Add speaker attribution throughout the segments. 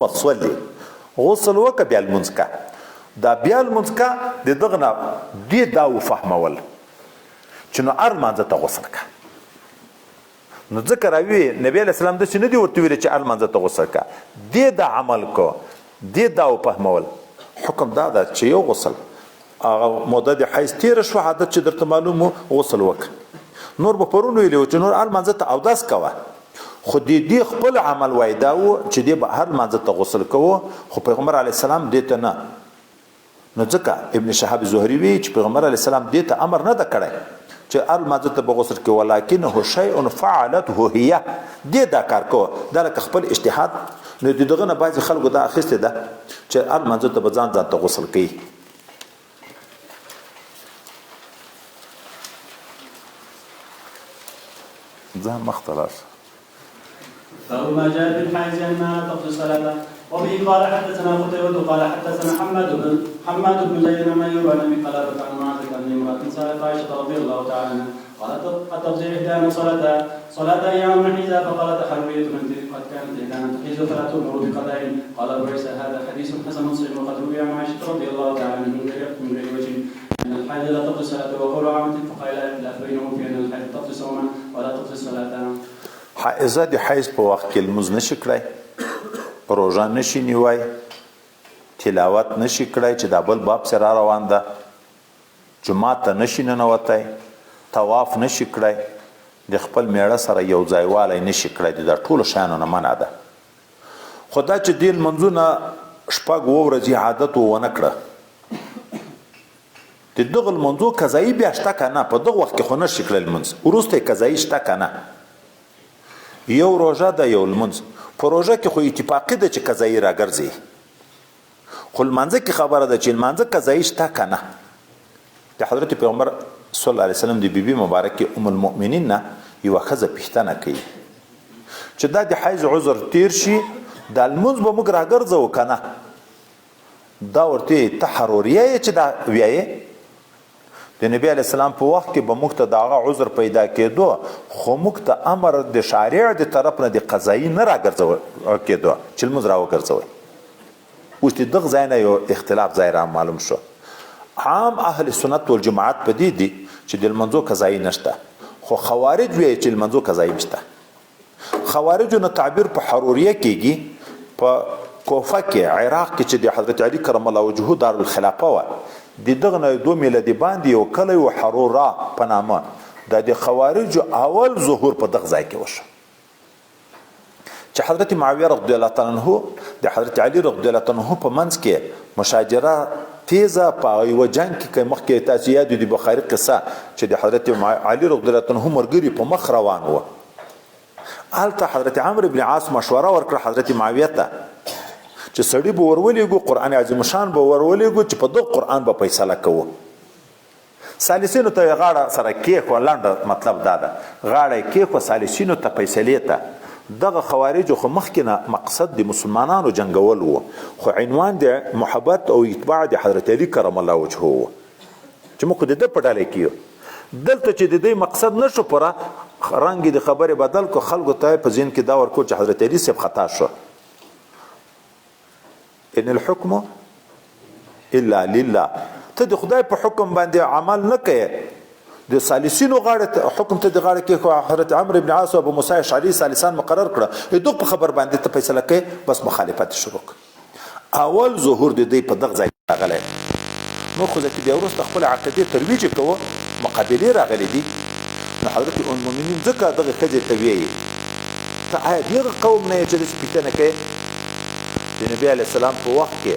Speaker 1: وصلي غسل وکړه بیا لمونځ کا دا بیا لمونځ کا د دغه نه دې دا وفهمول چې نو هر لمانځه ته غسل کا نو ځکه راوي نبی علیه السلام داسې نه دي ورته ویلي چې هر لمانځه ته غسل کا دې دا عمل کو دې دا وفهمول حکم دا ده چې یو غسل هغه موده د حیض تېره شوه عادت چې درته معلوم و غسل وکړه نور به پرون ویلي و چې نور هر لمانځه ته اودس کوه خو دې خپل عمل وای دا و چې دې به هر لمانځه ته غسل کوو خو پیغمبر علیه السلام دې ته نه نو ځکه ابن شهاب زهري وی چې پیغمبر علیه السلام دې ته امر نه ده کړی چې هر لمانځه ته به غسل کوي ولکنه شیء فعلته هي دې دا کار کوه دا لکه خپل اجتهاد نو دغه نه بعضې خلکو دا اخیستې ده چې هر لمانځه ته به ځان ته غسل کوي ځان مخته لاړ
Speaker 2: باب ما جاء في الحائض انها تقضي الصلاه وبه قال حدثنا قتيبة قال حدثنا حماد بن زيد بن ايوب عن ابي قلابة عن معاذ بن امرأة سالت عائشة رضي الله تعالى عنها قالت اتقضي احدانا صلاة ايام محيزا فقالت حربية انت قد كانت احدانا تحيز فلا تؤمر بقضاء قال ابو عيسى هذا حديث حسن صحيح وقد روي عن عائشة رضي الله تعالى عنها من غير وجه ان الحائض لا تقضي الصلاة وقول عامة فقال لا بينهم في ان الحائض تقضي صوما ولا تقضي الصلاة
Speaker 1: حائضه د حیض په وخت کې لمونځ نشي کړی روژه نشي نیوی تلاوت نشي کړی چې دا بل باب سره روان ده جومات ته نشي ننوتی طواف نشي کړی د خپل میړه سره یو ځایوالی نشي کړی دا ټولو شیانو نه منع ده خو دا چې دې لمونځونه شپږ اووه ورځې عادت ونه کړه د دغه لمونځو قضایي بیا شته که نه په دغه وخت کې خو نشي کړی لمونځ وروسته یې قضایي شته که نه یو روژه ده یو لمونځ په روژه کې خو اتفاقي ده چې قضایي راګرځي خو لمانځه کې خبره ده چې لمانځه قضایي شته که نه د حضرت پیغمبر صلی الله علیه وسلم د بیبي مبارکې ام المؤمنین نه یوه ښځه پوښتنه کوي چې دا د حیض عذر تیر شي دا لمونځ به موږ راګرځوو که نه دا ورته ته حروریه یې چې دا ویایې د نبی علیه السلام په وخت کې به موږ ته د هغه عذر پیدا کېدو خو موږ ته امر د شارع د طرف نه د قضایي نه راګرځول کېدو چې لمونځ راوګرځوئ اوس د دغه ځای نه یو اختلاف ځای را معلوم شو عام اهل سنت والجماعت په دې دي چې د لمونځو قضایي نشته خو خوارج وایي چې لمونځو قضایي شته خوارجو نه تعبیر په حروریه کېږي په کوفه کې عراق کې چې د حضرت علي کرم الله وجهه دارالخلافه وه د دغه نه 2 میلادي باندې یو کلی و حرورا په نامه دا د خوارجو اول ظهور په دغه ځای کې وشو چې حضرت معاویه رضی الله تعالی عنه د حضرت علي رضی الله تعالی عنه په منځ کې مشاجره تیزه په یو جنگ کې مخکې تاسو یاد دي بخاري قصه چې د حضرت علي رضی الله تعالی عنه مرګري په مخ روان و البته حضرت عمرو بن عاص مشوره ورکړه حضرت معاویه ته چې سړی به ورولېږو قرآن عظیم شان به ورولېږو چې په دغه قرآن به فیصله کوو ثالثینو ته یې غاړه سره کېښوه لنډه مطلب دا ده غاړه یې کېښوه ثالثینو ته فیصلې ته دغه خوارجو خو مخکې نه مقصد د مسلمانانو جنګول و خو عنوان د محبت او اتباع د حضرت علي کرم الله وجهه و چې موږ د ده په ډله کې یو دلته چې د دې مقصد نشو پوره رنګ د خبرې بدل کو خلکو ته په ذهن کې دا ورکو چې حضرت علي صاحب خطا شو ان الحكم الا لله ته د خدای په حکم باندې عمل نه کوي د ثالثینو غاړه حکم ته د غاړه کې حضرت عمرو بن عاص او ابو موسی اشعري ثالثان مقرر کړه دوی په خبر باندې ته فیصله کوي بس مخالفت شروع اول ظهور د دې په دغه ځای راغلی نو خو ځکه بیا وروسته خپل عقیدې ترویج کوو مقابلې راغلي دي نو حضرت ام المؤمنین ځکه دغه ښځې ته ویایي ته آیا ډېر قوم نه یې چې داسې پوښتنه کوي د نبی علیه السلام په وخت کې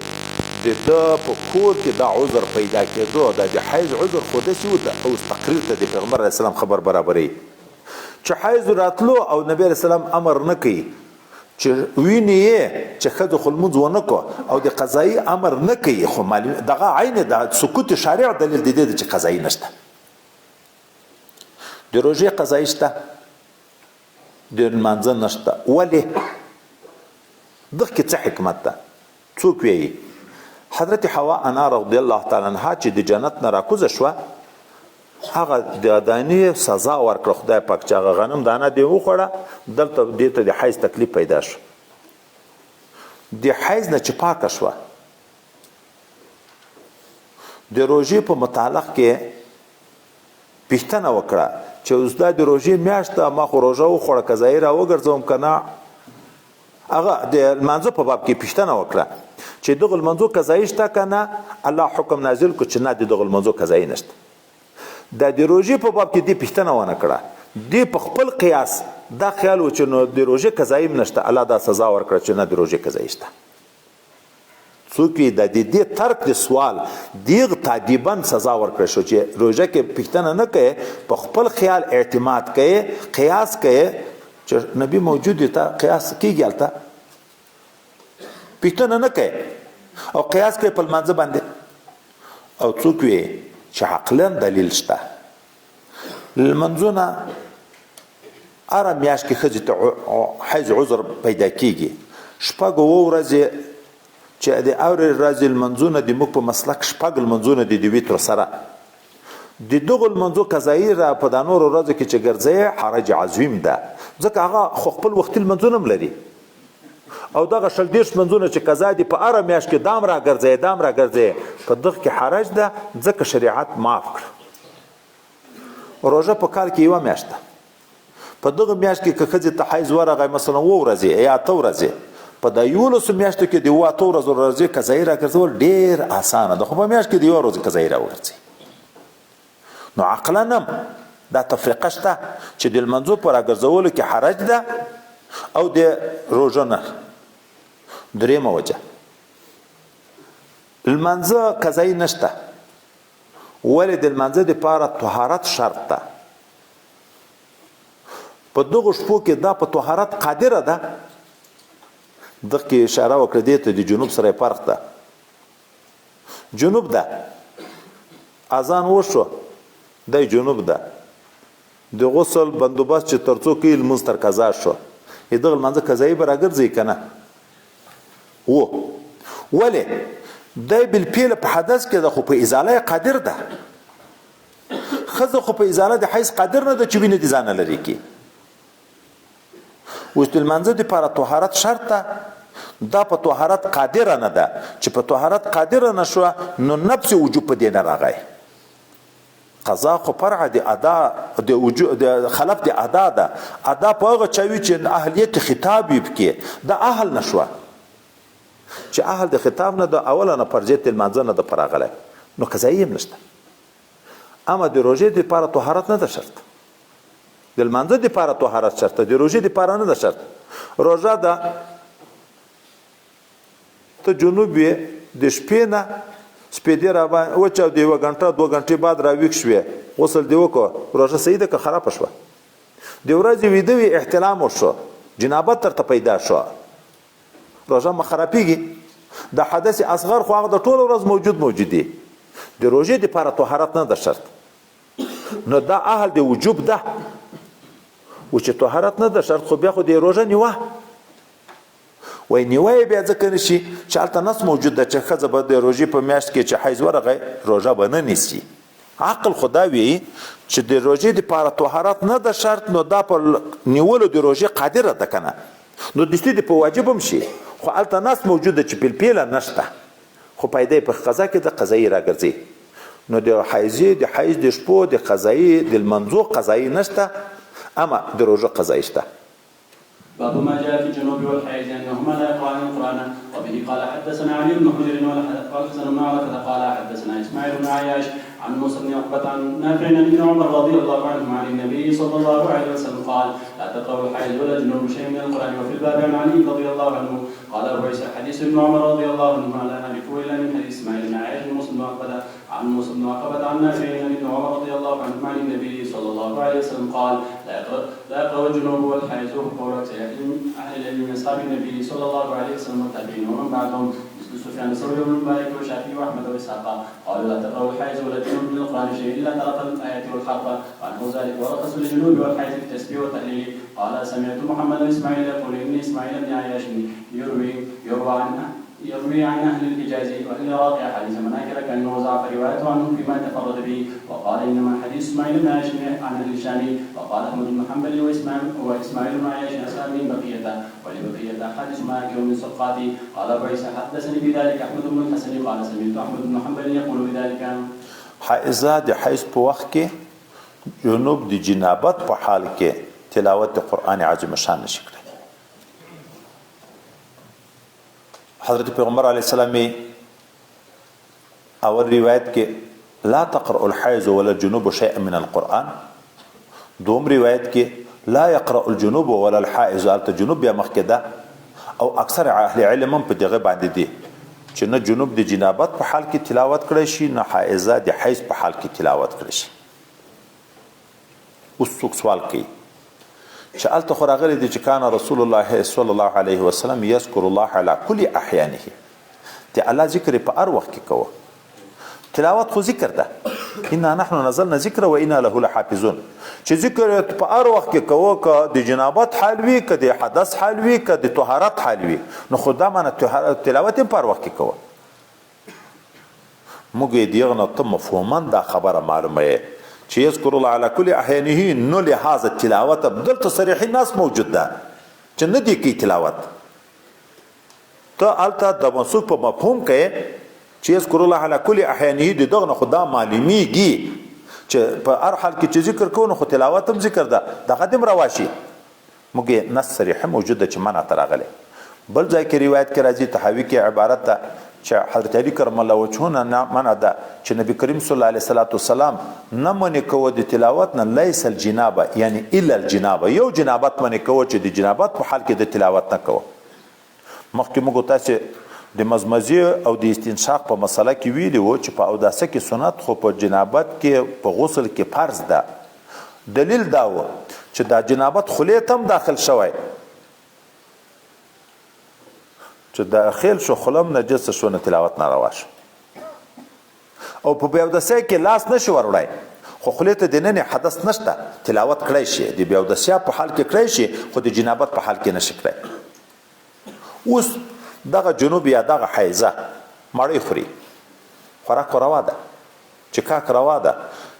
Speaker 1: د ده په کور کې دا عذر پیدا کېدو دا د حیض عذر خو داسې و اوس تقریر ته د پیغمبر علیه السلام خبر برابروي چې حیض راتلو او نبی علیه السلام امر نه کوي چې وینې یې چې ښځو خو لمونځ ونه کړو او د قضایي امر نه کوي خو دغه عین د سکوت شارع دلیل د دې چې قضایي نشته د روژې قضایي شته د لمانځه نشته ولې دغه کې څه حکمت ده څوک وایي حضرت حوا انا رضی الله تعالی عنها چې د جنت نه راکوزه شوه هغه د دانې سزا ورکړه خدای پاک چې هغه غنم دانه دی وخوړه دلته دې ته د حیض تکلیف پیدا شو د حیض نه چې پاکه شوه د روژې په متعلق کې پوښتنه وکړه چې اوس دا د روژې میاشت ده ما خو روژه وخوړه قضایي راوګرځوم که نه هغه د لمانځه په باب کې پوښتنه وکړه چې دغه لمانځو قضایي شته که نه الله حکم نازل کړو چې نه د دغه لمانځو قضایي نشته دا د روژې په باب کې دې پوښتنه ونه کړه دې په خپل قیاس دا خیال و چې نو د روژې قضایي هم نشته الله دا سزا ورکړه چې نه د روژې قضایي شته څوک یې د دې ترک د سوال دیغ تعدیبا سزا ورکړه شو چې روژه کې پوښتنه نه کوي په خپل خیال اعتماد کوي قیاس کوي چې نبی موجود دی ته قیاس کیږي هلته پوښتنه نه کوي او قیاس کوي په لمانځه باندې او څوک وي چې عقلا دلیل شته لمنځونه هره میاشت کې ښځې ته حیض عذر پیدا کیږي شپږ اوه ورځې چې د اورې ورځې لمنځونه د موږ په مسلک شپږ لمنځونه دي د ویتر سره د دغو لمنځو قضایي را په دا نورو ورځو کې چې ګرځئ حرج عظیم ده ځکه هغه خو خپل وختي لمنځونه هم لري او دغه شل دېرش لمنځونه چې قضا دي په هره میاشت کې دام راګرځئ دام راګرځئ په دغه کې حرج ده ځکه شریعت معاف کړه روژه په کال کې یوه میاشت ده په دغه میاشت کې که ښځې ته حیض ورغی مثلا اووه ورځې یا اته ورځې په دا 11 میاشتو کې د 8 ورځې قضایي راګرځول ډېر اسانه ده خو په میاشت کې د 1 ورځې قضایي راوګرځي نو عقلا هم دا تفریقه شته چې د لمنځو په راګرځولو کې حرج ده او د روژه نه درېیمه وجه لمانځه قضایي نشته ولې د لمانځه دپاره طهارت شرط ده په دغو شپو کې دا په طهارت قادره ده دغه کې اشاره وکړه دې ته د جنوب سره فرق ده جنوب ده اذان وشو د جنوب ده د غسل بندوبست چې ترڅو کې لمونځ تر قضا شو دغه لمانځه قضایي به راګرځي که نه ولې دی بالفعل په حدث کې ده خو په ازاله قادر ده ښځه خو په ازاله د حیض قادر نه ده چې وینه د ځانه لرې کړي اوس د لمانځه دپاره طهارت شرط ده دا په طهارت قادره نه ده چې په طهارت قادره نه شوه نو نفس وجوب په دې نه راغی قضا خو فرع د ادا د خلف د ادا ده ادا په هغه چا وي چې اهلیت خطاب وي پکې د اهل نه شوه چې اهل د خطاب نه د اوله نه فرضیت لمانځه نه ده په راغلی نو قضایي هم نشته اما د روژې دپاره طهارت نه ده شرط د لمانځه دپاره طهارت شرط ده د روژې دپاره نه ده شرط روژه ده ته جنوب یې د شپې نه سپېدې راباندې وچاودې یوه ګنټه دوه ګنټې بعد راویښ شوې غسل دې وکړه روژه صحیح ده که خرابه شوه د ورځې ویده وي احتلام وشو جنابت درته پیدا شوه روژه مه خرابېږي د حدث اصغر خو هغه د ټوله ورځ موجود دی د روژې دپاره طهارت نه ده شرط نو دا اهل د وجوب ده و چې طهارت نه ده شرط خو بیا خو د روژه نیوه وای نیوه یې بیا ځکه نشي چې هلته نص موجود ده چې ښځه به د روژې په میاشت کې چې حیض ورغی روژه به نه نیسي عقل خو دا وایي چې د روژې دپاره طهارت نه ده شرط نو دا په نیولو د روژې قادره ده که نه نو دستي دې په واجب هم شي خو هلته نص موجود ده چې پیلپیله نشته خو پیدا یې په قضا کې د قضایي راګرځي نو د حیضې د حیض د شپو د قضایي د لمنځو قضایي نشته اما د روژه قضایي شته
Speaker 2: باب ما جاء في الجنوب والحيض انهما لا يقرأان القرآن وبه قال حدثنا علي بن حجر والحسن بن عرفة قال حدثنا اسماعيل بن عياش عن موسى بن عقبة عن نافع عن ابن عمر رضي الله عنهما عن النبي صلى الله عليه وسلم قال لا تقرأوا الحيض ولا الجنوب شيء من القرآن وفي الباب عن علي رضي الله عنه قال أبو عيسى حديث ابن عمر رضي الله عنهما لا نعرفه إلا من حديث اسماعيل بن عياش عن موسى بن عقبة عن نافع عن ابن عمر رضي الله عنهما عن النبي صلى الله عليه وسلم قال لا يقرأ الجنوب والحيض قولة أهل العلم من أصحاب النبي صلى الله عليه وسلم والتابعين ومن بعدهم مثل سفيان الثوري وابن مالك والشافعي وأحمد وإسحاق قالوا لا تقرأوا الحيض ولا الجنوب من القرآن شيء إلا ترك الآية والحرف وعنه ذلك ورخص للجنوب والحيض في التسبيح والتهليل قال سمعت محمد بن إسماعيل يقول إني إسماعيل بن عياش يروى يروي عن أهل الحجاز وأهل العراق أحاديث مناكر كأنه ضعف روايته عنهم فيما تفرد به، وقال إنما حديث إسماعيل بن عياش عن أهل الشام، وقال أحمد بن حنبل وإسماعيل بن عياش أسلم من بقيته ولبقية أحاديث مناكر من سقاطي. قال أبو عيسى حدثني بذلك أحمد بن الحسن قال سمعت أحمد بن حنبل يقول بذلك.
Speaker 1: حائزه د حیض په وخت کې جنوب د جنابت په حال کې تلاوت قرآن عظیم شان نشي کړی. حضرت پیغمبر علیه السلام اول روایت کې لا تقرأ الحائض ولا الجنوب شيئا من القرآن، دوم روایت کې لا يقرأ الجنوب ولا الحائض البته جنوب بیا مخکې ده، او اکثر اهل علم هم په دغه باندې دي چې نه جنوب د جنابت په حال کې تلاوت کړی شي نه حائضه د حیض په حال کې تلاوت کړی شي. اوس څوک سوال کوي چې هلته خو راغلی دی چې کان رسول الله صلی الله علیه وسلم یذکر الله علی کل احیانه، د الله ذکر په هر وخت کې کوه. تلاوت خو ذکر ده، انا نحن نزلنا ذکر و انا له لحافظون، چې ذکر په هر وخت کې کوه، که د جنابت حال وي که د حدث حال وي که د طهارت حال وي، نو خو دا معنی تلاوت هم په هر وخت کې کوه. موږ یې دغه نه ته مفهوما دا خبره معلومه یې چې یذکر الله علی کل احیانه، نو لحاظ تلاوت دلته صریح الناس موجود ده چې نه دی کوي تلاوت. ته هلته د منسوب په مفهوم کې چې یذکر الله علی کل احیانه د دغه نه خو دا معلومیږي چې په هر حال کې چې ذکر کوو نو خو تلاوت هم ذکر ده، دغه دم رواشي. موږ نص صریح موجود ده چې منع ته راغلی. بل ځای کې روایت کې راځي تحوی کې عبارت ده چې حضرت علی کرم الله وجهه نه منع ده چې نبی کریم صلی الله علیه وسلم نه منع کوه د تلاوت نه لیس الجنابه یعنی الا الجنابه، یو جنابت منع کوه چې د جنابت په حال کې د تلاوت نه کوه. مخکې موږ تاسو د مزمزه او د استنشاق په مسله کې ویلي وو چې په اوداسه کې سنت خو په جنابت کې په غسل کې فرض ده. دلیل دا و چې دا جنابت خلیت هم داخل شوی، چې داخل شو خلم نجس شو نه تلاوت ناروا شو، او په اوداسه کې لاس نشو وروړای خو خلیت د نن حدث نشته، تلاوت کړی شي د اوداسه په حال کې کړی شي خو د جنابت په حال کې نشي کړی. اوس دغه جنوب یا دغه حیزه مړی خوري، خوراک روا ده، چکاک روا ده،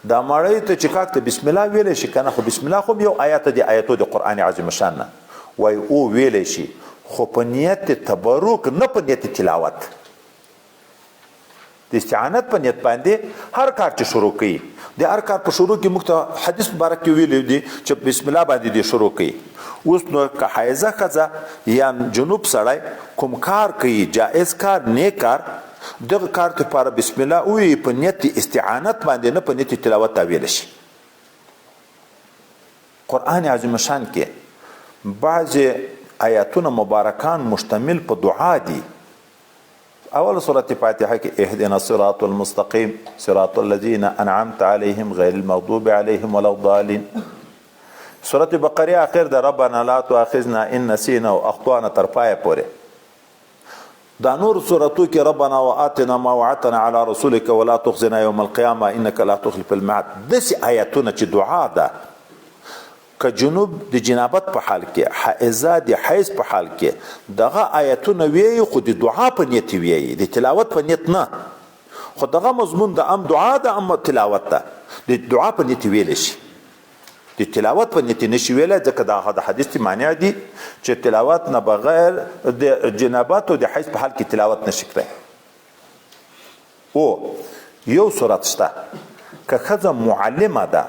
Speaker 1: دا مړی ته چکاک ته بسم الله ویلی شي کنه، خو بسم الله خو یو آیات دی آیاتو د قرآن عظیم شان نه وای او ویلی شي، خو په نیت تبرک نه په نیت تلاوت. د استعانت په نیت باندې هر کار چې شروع کوي، د هر کار په شروع کې موږ ته حدیث مبارک کې ویلی دی چې بسم الله باندې دی شروع کوي. اوس نو که حیزه ښځه یا جنوب سړی کوم کار کوي جائز کار نیک کار، دغه کار ته لپاره بسم الله وایي په نیت استعانت باندې نه په نیت تلاوت ویلی شي. قرآن عظیم شان کې بعضې آیاتونه مبارکان مشتمل په دعا دي. اول سورة فاتحه کې اهدنا الصراط المستقيم صراط الذين انعمت عليهم غير المغضوب عليهم ولا الضالين. سورة بقره اخر ده ربنا لا تؤاخذنا ان نسينا واخطانا تر پای پورې. دا نور سورتو کې ربنا وآتنا ما وعدتنا على رسولك ولا تخزنا يوم القيامه انك لا تخلف الميعاد. داسې آیاتونه چې دعا ده، که جنوب د جنابت په حال کې، حائزه د حیض په حال کې، دغه آیتونه ویي خو د دعا په نیت ویي، د تلاوت په نیت نه. خو دغه مضمون د ام دعا ده ام تلاوت ده، د دعا په نیت ویلی شي، د تلاوت په نیت نشي ویلی، ځکه دا د حدیث مانع دي چې تلاوت نه بغیر د جنابت او د حیض په حال کې تلاوت نشي کړی. او یو صورت شته که ښځه معلمه ده،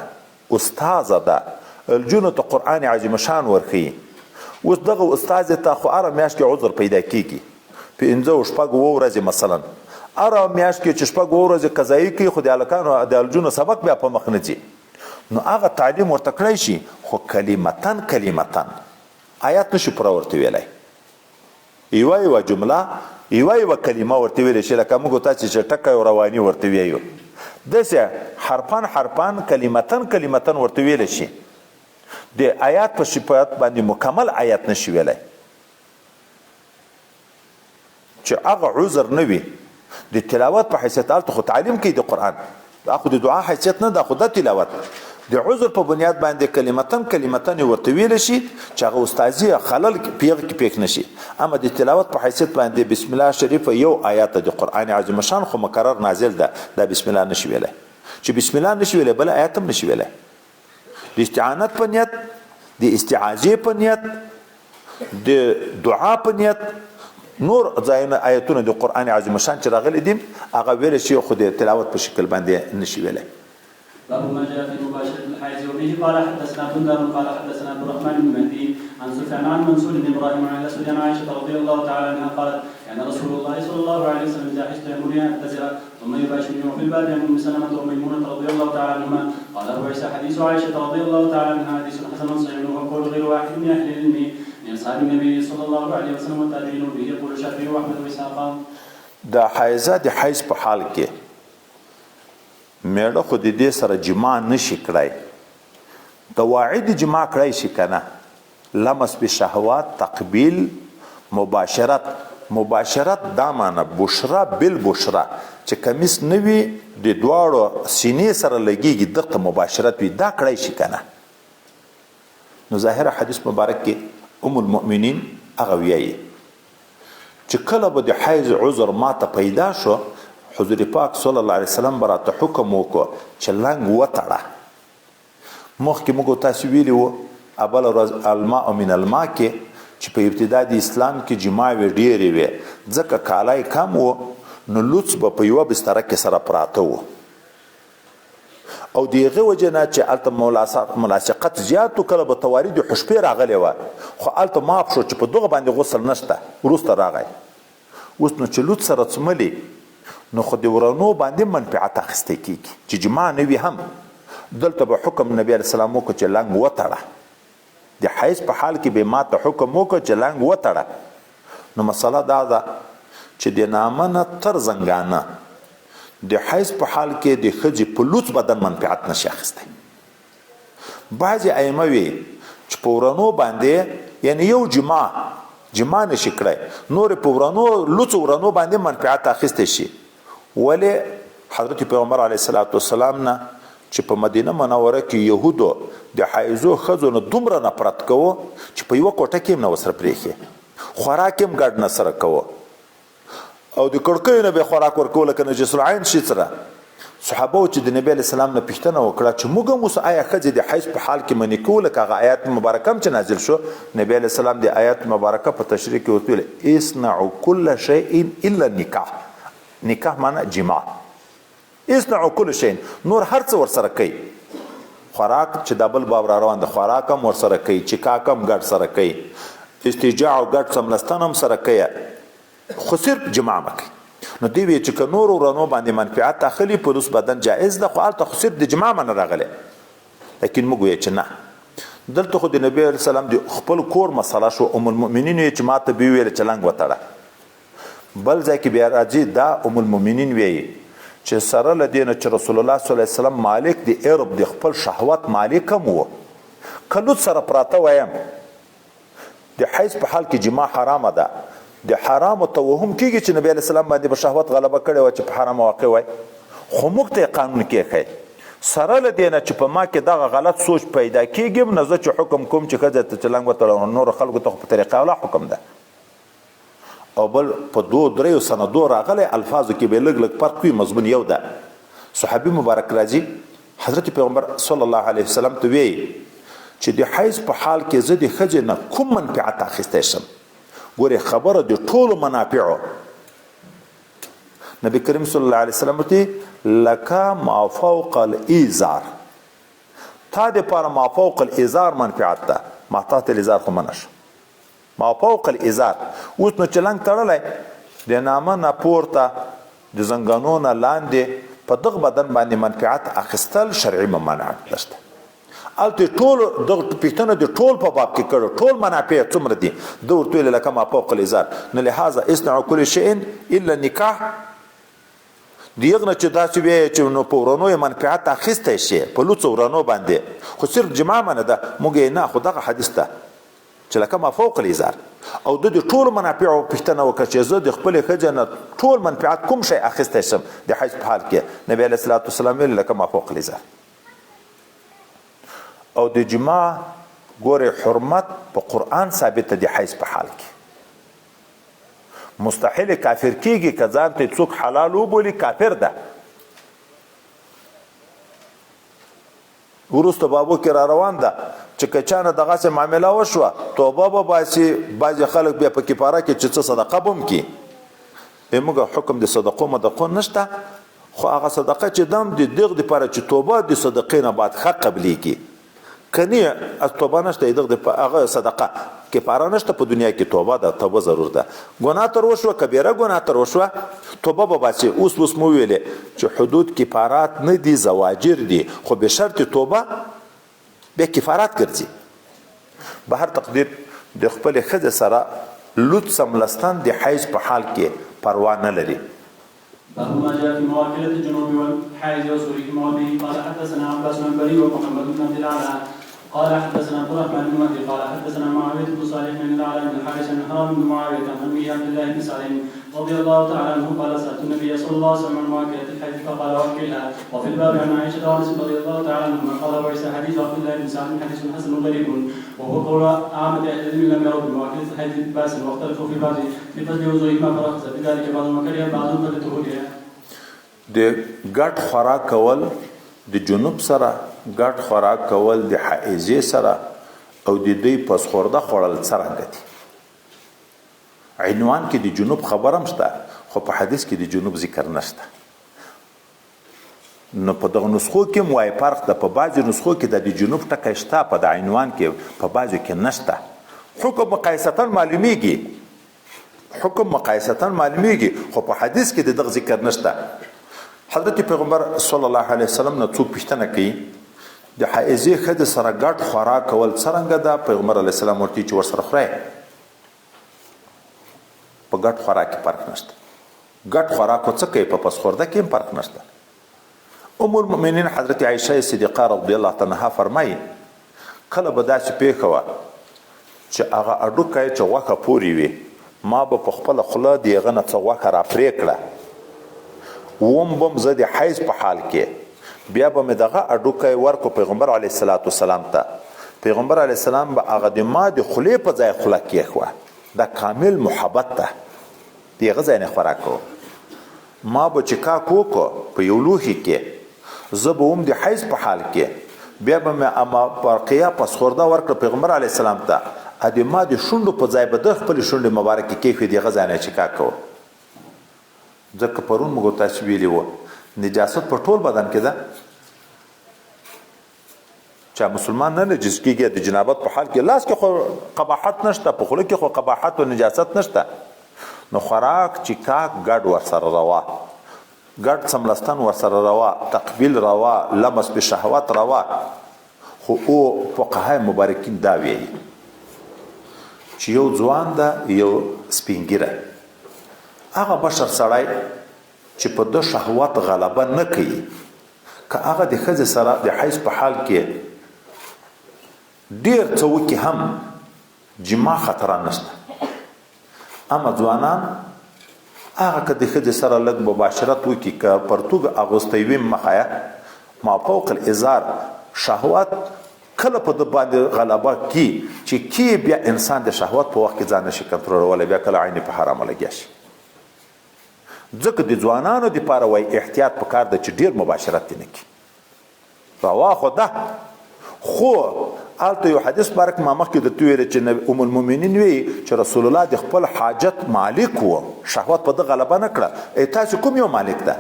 Speaker 1: استاذه ده، الجنو ته قرآن عظیم شان ورخی. اوس دغه استاد ته خو اره میاشت کې عذر پیدا کیږي، پنځه او شپږ ورځې مثلا اره میاشت کې چې شپږ ورځې قضایي کوي، خو د هلکانو د الجنو سبق بیا په مخ نه ځي، نو هغه تعلیم ورته کړی شي، خو کلمتن آیات نشي پوره ورته ویلی، یوه جمله یوه کلمه ورته ویلی شي، لکه موږ تاسې چې ټکی او رواني ورته ویو، داسې حرفان کلمتن ورته ویلی شي. د آیات په صفات باندې مکمل آیات نشي ویلی، چې هغه عذر نه وي د تلاوت په حیثیت. هلته خو تعلیم کوي د قرآن، دا خو د دعا حیثیت نه ده، خو د تلاوت د عذر په بنیاد باندې کلمتن ورته ویل شي چې هغه استاذي خلل پیغه کې پېښ نشي. اما د تلاوت په حیثیت باندې بسم الله شریف یو آیات د قران عظیم شان خو مکرر نازل ده، دا بسم الله نشي ویلای. چې بسم الله نشي ویلای بل آیات هم نشي ویلای. د استعانت په نیت، د استعاذې په نیت، د دعا په نیت، نور ځایونه آیتونه د قران عظیم شان چې راغلي دي هغه ویل شي خو د تلاوت په شکل باندې نشي ویلای.
Speaker 2: باب ما جاء في مباشرة الحائز وبه قال حدثنا بندر قال حدثنا عبد الرحمن بن مهدي عن سفيان عن منصور بن ابراهيم عن الاسود عن عائشة رضي الله تعالى عنها قالت كان رسول الله صلى الله عليه وسلم اذا حجت يامرني ان اعتذر ثم يباشرني وفي الباب عن ام سلمة وميمونة رضي الله تعالى عنهما قال ابو عيسى حديث عائشة رضي الله تعالى عنها حديث حسن صحيح وقول غير واحد من اهل العلم من اصحاب النبي صلى الله عليه وسلم والتابعين به يقول الشافعي واحمد واسحاق.
Speaker 1: دا حایزه د حیز په حال کې میړه خو د دې سره جما نشي کړای، قواعد جما کړای شي کنه، لمس به شهوات، تقبیل، مباشرت دا معنی بشرا بالبشرا چې کمیس نوی د دواړو سینې سره لګیږي دغه مباشرت وي دا کړای شي کنه. نو ظاهر حدیث مبارک کې ام المؤمنین هغه ویایي چې کله به د حیض عذر ماته پیدا شو حضور پاک صلی الله علیه وسلم براته حکم وکړ چې لنګ وتړه. مخکې موږ تاسو ویلي وو اول ورځ الماء من الماء کې چې په ابتدا د اسلام کې جماع ډېرې وې ځکه کالای کم و نو لوڅ به په یوه بستره کې سره پراته وو او د هغې وجې نه چې هلته ملاصقت زیات و کله به توارید حشپې راغلی وه خو هلته ماف شو چې په دغه باندې غسل نشته وروسته راغی. اوس نو چې لوڅ سره څملي نو خو د ورانو باندې منفعت اخیستی کېږي چې جماع نه وي هم. دلته به حکم نبی علیه السلام وکړو چې لنګ وتړه. د حیض په حال کې به ماته حکم وکړو چې لنګ وتړه. نو مسله دا ده چې د نامه نه تر زنګانه د حیض په حال کې د ښځې په لوڅ بدن منفعت نشي اخیستی. بعضې ائمه وي چې په ورانو باندې یعنی یو جماع نشي کړی نور په ورانو لوڅ ورانو باندې منفعت اخیستی شي. ولې حضرت پیغمبر علیه الصلاة والسلام نه چې په مدینه منوره کې یهودو د حایضو ښځو نه دومره نفرت کوو چې په یوه کوټه کې هم نه ورسره پرېښي، خوراک هم ګډ نه سره کوو او د کړکیو نه به خوراک ورکوو لکه نجس العین شي سره. صحابه و چې د نبی علیه السلام نه پوښتنه وکړه چې موږ هم اوس آیا ښځې د حیض په حال کې منې کوو لکه هغه آیات مبارکه هم چې نازل شو. نبی علیه السلام د آیات مبارکه په تشریح کې ورته ویل اصنعوا کل شیء الا النکاح. نکاح معنی جماع. اصنعوا کل شیء نور هر څه ورسره کوي. خوراک چې د بل باب را روان ده خوراک هم ورسره کوي، چکاک هم ګډ سره کوي، استجاع او ګډ څملستان هم سره کوي، خو صرف جماع مه کوي. نو دوی وایي چې که نور ورانو باندې منفعت اخلي په لوڅ بدن جایز ده خو هلته خو صرف د جماع منه راغلی. لیکن موږ وایو چې نه دلته خو د نبي علیه السلام د خپل کور مسله شو. ام المؤمنین وایي چې ما ته به ویل چې لنګ وتړه. بل ځای کې بیا راځي دا ام المؤمنین وایي چې سره له دې نه چې رسول الله صلی الله علیه وسلم مالک د عرب د خپل شهوت مالک هم و که لوڅ سره پراته وایم د حیض په حال کې جماع حرامه ده. د حرامو توهم کېږي چې نبی علیه السلام باندې به شهوت غلبه کړې وه چې په حرامه واقع وای خو موږ ته یې قانون کېښی. سره له دې نه چې په ما کې دغه غلط سوچ پیدا کېږي نه زه چې حکم کوم چې ښځه ته چې لنګ وتړه نورو خلکو ته خو په طریقه اوله حکم ده. او بل په 2-3 سندو راغلی الفاظو کې به لږ لږ فرق وي مضمون یو ده. صحابي مبارک راځي حضرت پیغمبر صلی الله علیه وسلم ته وایي چې د حیض په حال کې زه د ښځې نه کوم منفعت اخیستی شم. ګورې خبره د ټولو منافعو. نبی کریم صلی الله علیه وسلم ته لکه ما فوق الازار تا دپاره ما فوق الازار منفعت ده ما تحت الازار خو منه شو. ما فوق الازار اوس نو چې لنګ تړلی د نامه نه پورته د زنګنو نه لاندې په دغه بدن باندې منفعت اخیستل شرعي ممانعت نشته. هلته ټول دغه پوښتنه د ټول په باب کې کړو ټول منافع څومره دي ده ورته ویل لکه ما فوق الازار. نه لهذا اصنعوا کل شیء الا النکاح د یغ نه چې داسې وایي چې نو په ورانو یې منفعت اخیستی شي په لوڅو ورانو باندې خو صرف جماع منه ده. موږ یې نه خو دغه حدیث ده چې لکه ما فوق الازار او د ټولو منافعو پوښتنه وکړه چې زه د خپلې ښځې نه ټول منفعت کوم شی اخیستی شم د حیض په حال کې. نبي علیه الصلاة والسلام ویل لکه ما فوق الازار. او د جما ګوره حرمت په قرآن ثابته دی حیض په حال کې مستحیل کافر کیږي که ځان ته څوک حلال وبولي کافر ده وروسته بابو کې را روان ده چې که چا نه دغسې معامله وشوه توبه به باسي بعضې خلک بیا په کفاره کې چې څه صدقه به هم کي موږ حکم د صدقو مدقو نشته خو هغه صدقه چې دم د دغه دپاره چې توبه د صدقې نه بعد ښه قبلیږي که نه از توبه نشته هغه صدقه کفاره نشته په دنیا کې توبه ده توبه ضرور ده ګناه تر وشوه کبیره ګناه تر وشوه توبه به باسي اوس مو ویلې چې حدود کفارات نه دي زواجر دي خو به شرط توبه بیا کفارات ګرځي به هر تقدیر د خپلې ښځې سره لوت سملستان د حیض په حال کې پروا نه لري
Speaker 2: باب ما جاء في مواكلة الجنوب والحائض وسوري موضعه قال حدثنا عباس بن بري ومحمد بن عبد الاعلى قال حدثنا عبد الرحمن بن مهدي قال حدثنا معاوية بن صالح بن الاعلى بن الحارث بن حرام بن معاوية عن ابي عبد الله بن سعد رضي الله تعالى عنه قال سألت النبي صلى الله عليه وسلم عن مواكلة الحيض فقال وكلها وفي الباب عن عائشة وانس رضي الله تعالى عنهما قال وعيسى حديث عبد الله بن سعد حديث حسن غريب وهو قول عامة اهل العلم لم يروا بمواكلة الحيض باسا واختلفوا في بعض في فضل وضوئهما فرخص بذلك بعض وكره بعضهم فلتهودها
Speaker 1: د ګډ خوراک کول د جنوب سره ګډ خوراک کول د حائضې سره او د دوی پسخورده خوړل څرنګه دي عنوان کې د جنوب خبره هم شته خو په حدیث کې د جنوب ذکر نشته نو په دغه نسخو کې موای فرق ده په بعضې نسخو کې د جنوب ټکی شته په د عنوان کې په بعضو کې نشته حکم مقایستن معلومیږي خو په حدیث کې د دغه ذکر نشته حضرت پیغمبر صلی الله علیه وسلم نه څوک پوښتنه کوي د حائضې ښځې سره ګډ خوراک کول څرنګه ده پیغمبر علیه السلام ورته چې ورسره خورئ په ګډ خوراک کې فرق نشته ګډ خوراک څه کوي په پسخورده کې هم فرق نشته ام المؤمنین حضرت عایشه صدیقه رضی الله عنها فرمایي کله به داسې پیښه وه چې هغه اډوکی چې غوښه پورې وي ما به په خپله خوله د هغه نه څه غوښه راپرې کړه وم بم زه د حیض په حال کې بیا به مې دغه اډوکی ورکو پیغمبر علیه السلام ته پیغمبر علیه السلام به هغه د ما د خولې په ځای خوله کېښوه دا کامل محبت ده د هغه ځای نه خوراک کوو ما به چې کاک وکړو په یو لوښي کې زه به هم د حیض په حال کې بیا به مې اما برقیه پسخورده ورکړه پیغمبر علیه السلام ته د ما د شونډو په ځای به د خپلې شونډې مبارکې کېښوي د هغه ځای نه چې کاک کوو ځکه پرون موږ تاسو ویلي وو نجاست په ټول بدن کې ده چا مسلمان نه نجس کېږي د جنابت په حال کې لاس کې خو قباحت نشته په خوله کې خو قباحت او نجاست نشته نو خوراک چې کاک ګډ ورسره روا ګډ څملستان ورسره روا تقبیل روا لمس به شهوت روا خو او فقهای مبارکین دا ویلي چې یو ځوان ده یو سپینګیره هغه بشر سړی چې په د شهوت غلبه نه کوي که هغه د ښځې سره د حیض په حال کې ډیر څه وکړي هم جما خطره نشته اما ځوانان هغه که د ښځې سره لږ مباشرت وکړي که پرتوګ اغوستی وي مخایه ما فوق الازار شهوت کله په د باندې غلبه کی چې کی بیا انسان د شهوت په وخت کې ځان نشي کنټرولولی بیا کله عین په حرامه لګیا شي ځکه د ځوانانو دپاره وایي احتیاط پکار ده چې ډیر مباشرت دې نه کړي روا خو ده خو هلته یو حدیث بارک ما مخکې درته ویلې چې ام المؤمنین وی چې رسول الله د خپل حاجت مالک و شهوت په ده غلبه نه کړه تاسو کوم یو مالک ده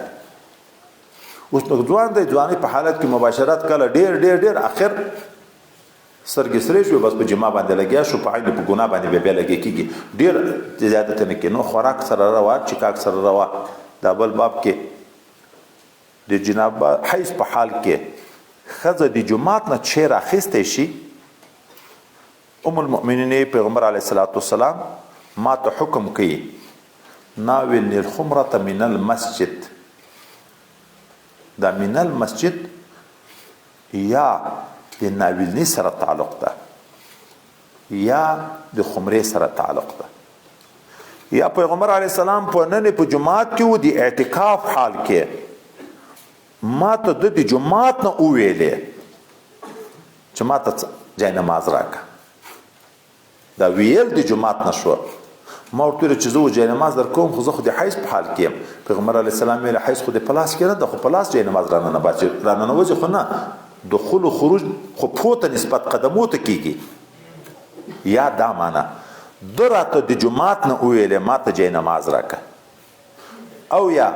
Speaker 1: اوس نو ځوان دی ځوانۍ په حالت کې مباشرت کله ډیر ډیر ډیر اخر سترګې سرې شوې بس په جما باندې لګیا شو په عین په ګناه باندې بیا لګیا کېږي ډېر زیادت نه کوي نو خوراک سره روا چکاک سره روا دا بل باب کې د جناب حیض په حال کې ښځه د جومات نه چې راخیستی شي ام المؤمنین پیغمبر علیه السلام ما ته حکم کوي ناولني الخمرة من المسجد دا من المسجد یا د ناولني سره تعلق ده یا د خمرې سره تعلق ده یا پیغمبر علیه السلام په نن په جماعت کې و د اعتکاف حال کې ما ته د جماعت نه وویلې چې ما ته جای نماز راکړه. دا ویل د جماعت نه شو. ما ورته ویل چې زه جای نماز در کوم خو زه خو د حیض په حال کې یم. پیغمبر علیه السلام ویل حیض خو د په لاس کې نه ده، خو په لاس جای نماز راننوځي خو نه، دخول و خروج خو پښو ته نسبت قدمو ته کېږي. یا دا معنا ده راته د جماعت نه وویلې ما ته جای نماز راکړه، او یا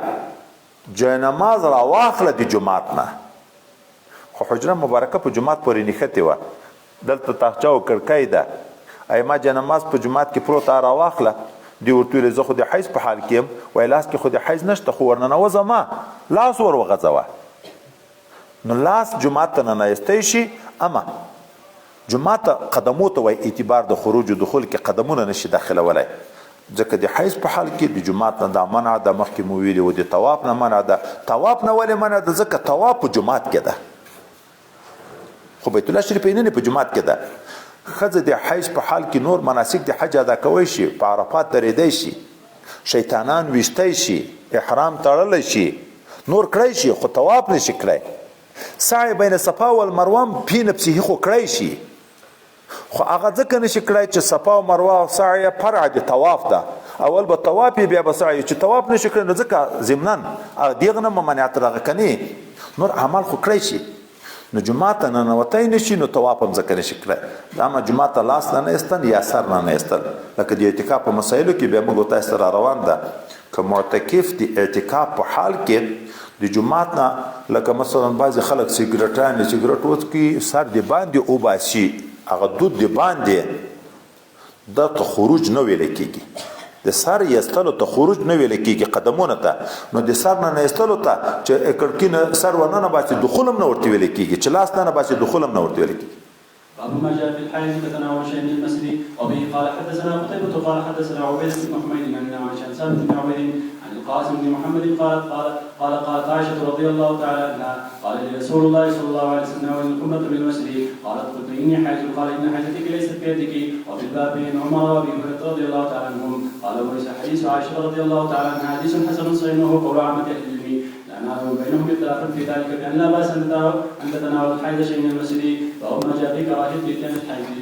Speaker 1: جای نماز راواخله د جماعت نه. خو حجره مبارکه په جماعت پورې نښتې وه، دلته تاخچه او کړکۍ ده. ای ما جای نماز په جماعت کې پروته راواخله. دی ورته ویلې زه خو د حیض په حال کې یم. وایي لاس کې خو د حیض نشته، خو ورننوځه ما لاس ور وغځوه. نو لاس جماعت ته ننایستی شي، اما جماعت ته قدمو ته وایي اعتبار د خروج و دخول کې قدمونه نشي داخلولی، ځکه د حیض په حال کې د جماعت نه دا منع ده. مخکې مو ویلي و د طواف نه منع ده. طواف نه ولې منع ده؟ ځکه طواف په جماعت کې ده، خو بیت الله شریف نه په جماعت کې ده. ښځه د حیض په حال کې نور مناسک د حج ادا کوی شي، په عرفات درېدی شي، شیطانان ویشتی شي، احرام تړلی شي، نور کړی شي، خو طواف نشي کړی. سعی بین صفا والمروه فی نفسه خو کړی شي، خو هغه ځکه نشي کړی چې صفا او مروه او سعی فرع د طواف ده. اول به طواف بیا به سعی، چې طواف نشي کړی نو ځکه ضمناً دغه نه ممانعت راغی کني، نور اعمال خو کړی شي. نو جماعت ته ننوتی نشي، نو طواف هم ځکه نشي کړی. اما جماعت ته لاس نه ایستل یا سر نه ایستل، لکه د اعتکاف په مسایلو کې بیا موږ تاسو سره روان ده. که معتکف د اعتکاف په حال کې د جماعت نه، لکه مثلا بعضې خلک سګرټ وڅکي، سر د باندې وباسي، هغه دود د باندې، دا ته خروج نه ویل کېږي. د سر ایستلو ته خروج نه ویل کېږي قدمونو ته. نو د سر نه ایستلو ته چې کړکۍ نه سر ورننه باسي دخول هم نه ورته ویل کېږي، چې لاس نه باسي دخول هم نه ورته ویل کېږي.
Speaker 2: باب ما جاء في الحيض فتناول شيء من المسجد. وبه قال حدثنا قتيبة قال حدثنا عبيد بن حميد عن عائشة ثابت بن عبيد عن القاسم بن محمد قالت عائشة رضي الله تعالى عنها قال لي رسول الله صلى الله عليه وسلم والحمة بالمسجد. قالت قلت إني حيض. قال إن حيضتك ليست بيدك. وفي الباب بين عمر وأبي هريرة رضي الله تعالى عنهم. قال وليس حديث عائشة رضي الله تعالى عنها حديث حسن صحيح وهو قول عامة أهل العلم، لأنه بينهم اختلاف في ذلك بأن لا بأس أن تتناول الحيض شيء من المسجد. وهو ما جاء في كراهية الحيض.